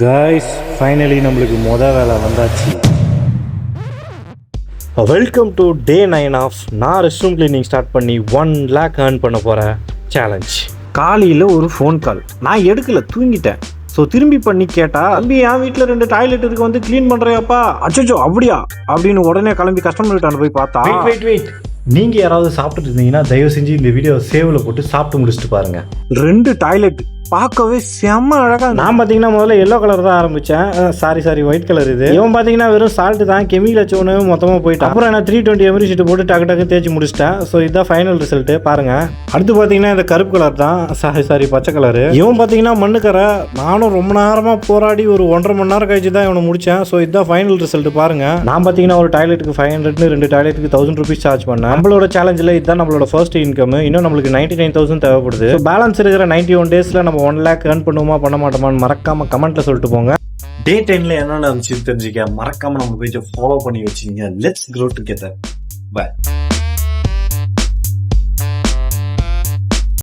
Guys finally நம்மளுக்கு வேலை வந்தாச்சு. வெல்கம் டு டே 9 ஆஃப் நான் ரெஸ்ட் ரூம் கிளீனிங் ஸ்டார்ட் பண்ணி 1 lakh earn பண்ண போகிற சேலஞ்ச். காலையில் ஒரு ஃபோன் கால், நான் எடுக்கல, தூங்கிட்டேன். ஸோ திரும்பி பண்ணி கேட்டால், தம்பி என் வீட்டில் 2 டாய்லெட் இருக்கு, வந்து க்ளீன் பண்ணுறியாப்பா. அச்சோ அப்படியா அப்படின்னு உடனே கிளம்பி கஸ்டமர்கிட்ட போய் பார்த்தா, வெயிட் நீங்கள் யாராவது சாப்பிட்டுட்டு இருந்தீங்கன்னா தயவு செஞ்சு இந்த வீடியோ சேவில் போட்டு சாப்பிட்டு முடிச்சுட்டு பாருங்க. 2 டாய்லெட் பார்க்கவே செம்ம அழகா. நான் பார்த்தீங்கன்னா முதல்ல எல்லோ கலர் தான் ஆரம்பித்தேன், சாரி ஒயிட் கலர். இது இவன் பார்த்தீங்கன்னா வெறும் சால்ட்டு தான், கெமிக்கல் வச்சோன்னு மொத்தமாக போயிட்டான். அப்புறம் நான் 320 ml ஷீட்டு போட்டு டக்கு தேய்ச்சி முடிச்சிட்டேன். ஸோ இதுதான் ஃபைனல் ரிசல்ட்டு பாருங்க. அடுத்து பார்த்தீங்கன்னா இந்த கருப்பு கலர் தான், சாரி பச்சை கலர். இவன் பார்த்தீங்கன்னா மண்ணுக்கரை. நானும் ரொம்ப நேரமாக போராடி ஒரு 1.5 மணி நேரம் கழிச்சு தான் இவனை முடித்தேன். ஸோ இதுதான் ஃபைனல் ரிசல்ட் பாருங்க. நான் பார்த்தீங்கன்னா ஒரு டாய்லெட்டுக்கு 500, 2 டாய்லெட்டுக்கு 1000 rupees சார்ஜ் பண்ணேன். நம்மளோட சேலஞ்சில் இதுதான் நம்மளோட ஃபர்ஸ்ட் இன்கம். இன்னும் நம்மளுக்கு 99,000 தேவைப்படுது. பேலன்ஸ் இருக்கிற 91 days நம்ம 1 lakh earn பண்ணுவோமா பண்ண மாட்டோமான்னு மறக்காம கமெண்ட்ல சொல்லிட்டு போங்க. டே 10ல என்ன நடந்துச்சு தெரிஞ்சுக்க மறக்காம நம்ம பேஜை ஃபாலோ பண்ணி வச்சுங்க. Let's grow together. பை.